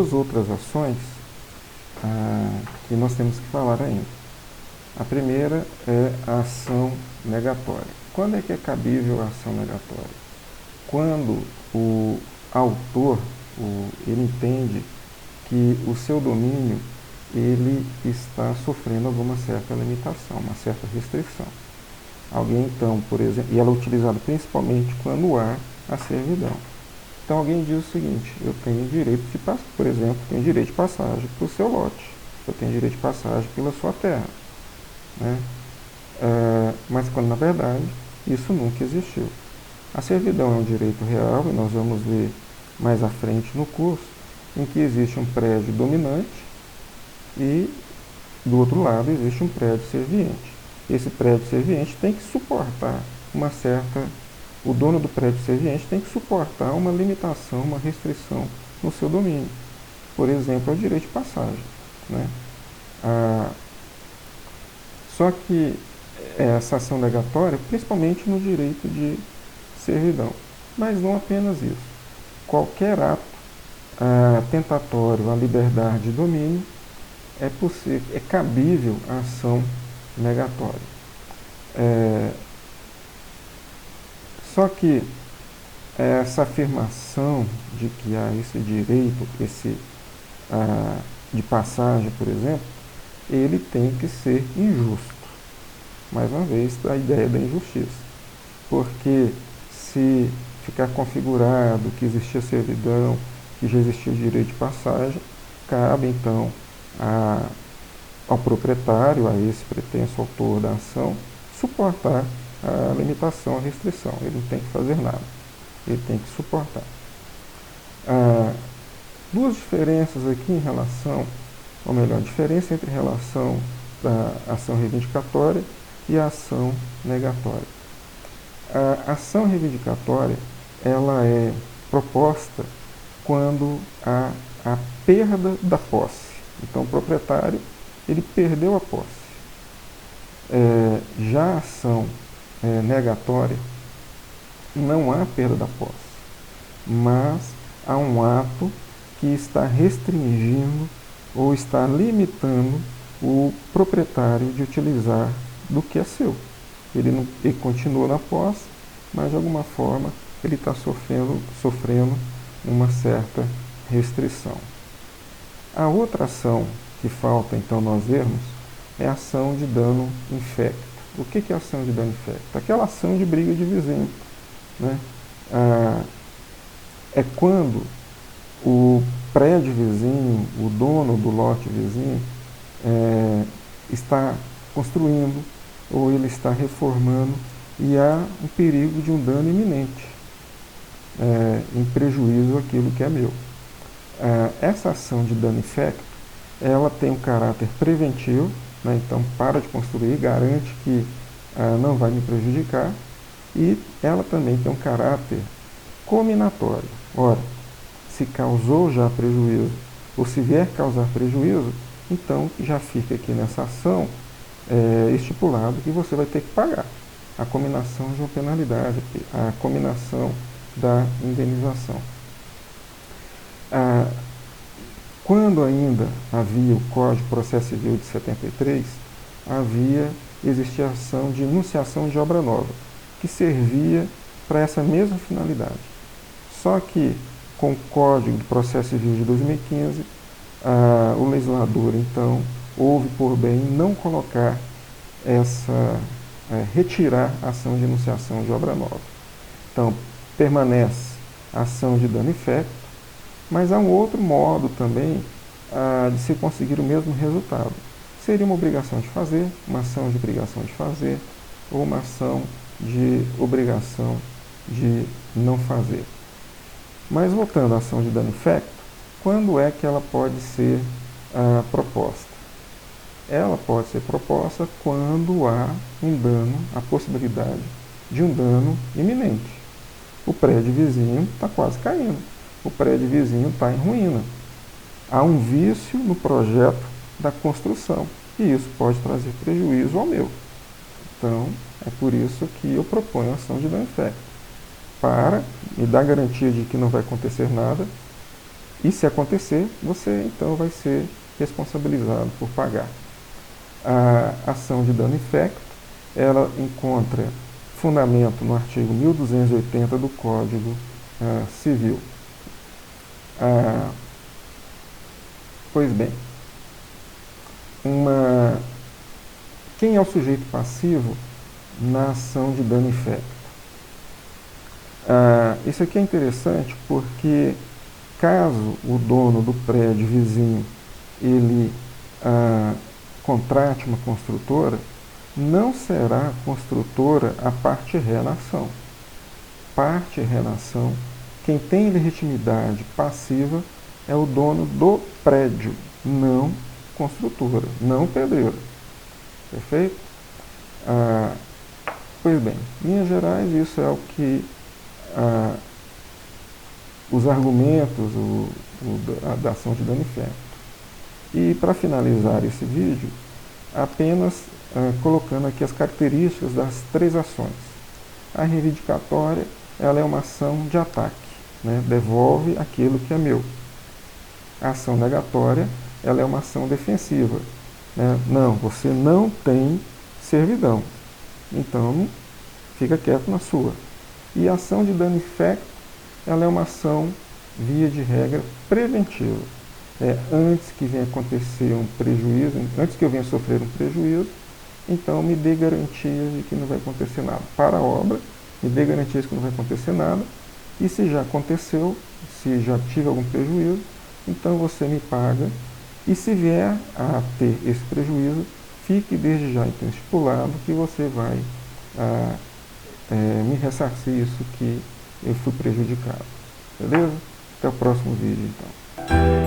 duas outras ações que nós temos que falar ainda. A primeira é a ação negatória. Quando é que é cabível a ação negatória? Quando o autor ele entende que o seu domínio ele está sofrendo alguma certa limitação, uma certa restrição. Alguém então, por exemplo, e ela é utilizada principalmente quando há a servidão. Então alguém diz o seguinte: eu tenho direito de passagem, por exemplo, tenho direito de passagem para o seu lote, eu tenho direito de passagem pela sua terra, né? Mas quando na verdade isso nunca existiu. A servidão é um direito real, e nós vamos ver mais à frente no curso, em que existe um prédio dominante e do outro lado existe um prédio serviente. Esse prédio serviente tem que suportar uma certa... O dono do prédio serviente tem que suportar uma limitação, uma restrição no seu domínio. Por exemplo, o direito de passagem, né? Só que essa ação negatória, principalmente no direito de servidão, mas não apenas isso. Qualquer ato tentatório à liberdade de domínio é cabível a ação negatória. Só que essa afirmação de que há esse direito, de passagem, por exemplo, ele tem que ser injusto. Mais uma vez, a ideia da injustiça. Porque se ficar configurado que existia servidão, que já existia o direito de passagem, cabe então ao proprietário, a esse pretenso autor da ação, suportar a limitação, a restrição. Ele não tem que fazer nada, ele tem que suportar. Duas diferenças aqui em relação, ou melhor, diferença entre relação da ação reivindicatória e a ação negatória. A ação reivindicatória, ela é proposta quando há a perda da posse. Então o proprietário, ele perdeu a posse. Já a ação negatória, não há perda da posse, mas há um ato que está restringindo ou está limitando o proprietário de utilizar do que é seu. Ele continua na posse, mas de alguma forma ele está sofrendo uma certa restrição. A outra ação que falta então nós vermos é a ação de dano infecto. O que é a ação de dano infecto? Aquela ação de briga de vizinho, né? É quando o prédio vizinho, o dono do lote vizinho, está construindo ou ele está reformando e há um perigo de um dano iminente, em prejuízo àquilo que é meu. Essa ação de dano infecto, ela tem um caráter preventivo, né? Então para de construir, garante que não vai me prejudicar, e ela também tem um caráter cominatório. Ora, se causou já prejuízo, ou se vier causar prejuízo, então já fica aqui nessa ação estipulado que você vai ter que pagar a cominação de uma penalidade, a cominação da indenização. Quando ainda havia o Código de Processo Civil de 73, existia a ação de enunciação de obra nova, que servia para essa mesma finalidade. Só que, com o Código de Processo Civil de 2015, o legislador, então, houve por bem não colocar retirar a ação de enunciação de obra nova. Então, permanece a ação de dano infecto, mas há um outro modo também de se conseguir o mesmo resultado. Seria uma obrigação de fazer, uma ação de obrigação de fazer, ou uma ação de obrigação de não fazer. Mas voltando à ação de dano infecto, quando é que ela pode ser proposta? Ela pode ser proposta quando há um dano, a possibilidade de um dano iminente. O prédio vizinho está quase caindo. O prédio vizinho está em ruína. Há um vício no projeto da construção, e isso pode trazer prejuízo ao meu. Então, é por isso que eu proponho a ação de dano infecto, para me dar garantia de que não vai acontecer nada, E se acontecer, você então vai ser responsabilizado por pagar. A ação de dano infecto, ela encontra fundamento no artigo 1280 do Código Civil. Pois bem, quem é o sujeito passivo na ação de dano infecto? Isso aqui é interessante porque caso o dono do prédio vizinho ele contrate uma construtora, não será a construtora a parte ré na ação. Parte ré na ação, quem tem legitimidade passiva é o dono do prédio, não construtora, não pedreiro. Perfeito? Pois bem, em linhas gerais, isso é o que os argumentos da ação de dano infecto. E para finalizar esse vídeo, apenas colocando aqui as características das três ações. A reivindicatória, ela é uma ação de ataque, né? Devolve aquilo que é meu. A ação negatória, ela é uma ação defensiva, né? Não, você não tem servidão, então fica quieto na sua. E a ação de dano infecto, ela é uma ação, via de regra, preventiva. Antes que venha acontecer um prejuízo, antes que eu venha sofrer um prejuízo, então me dê garantias de que não vai acontecer nada. Para a obra, me dê garantias de que não vai acontecer nada. E se já aconteceu, se já tive algum prejuízo, então você me paga. E se vier a ter esse prejuízo, fique desde já então estipulado que você vai me ressarcir isso que eu fui prejudicado. Beleza? Até o próximo vídeo então.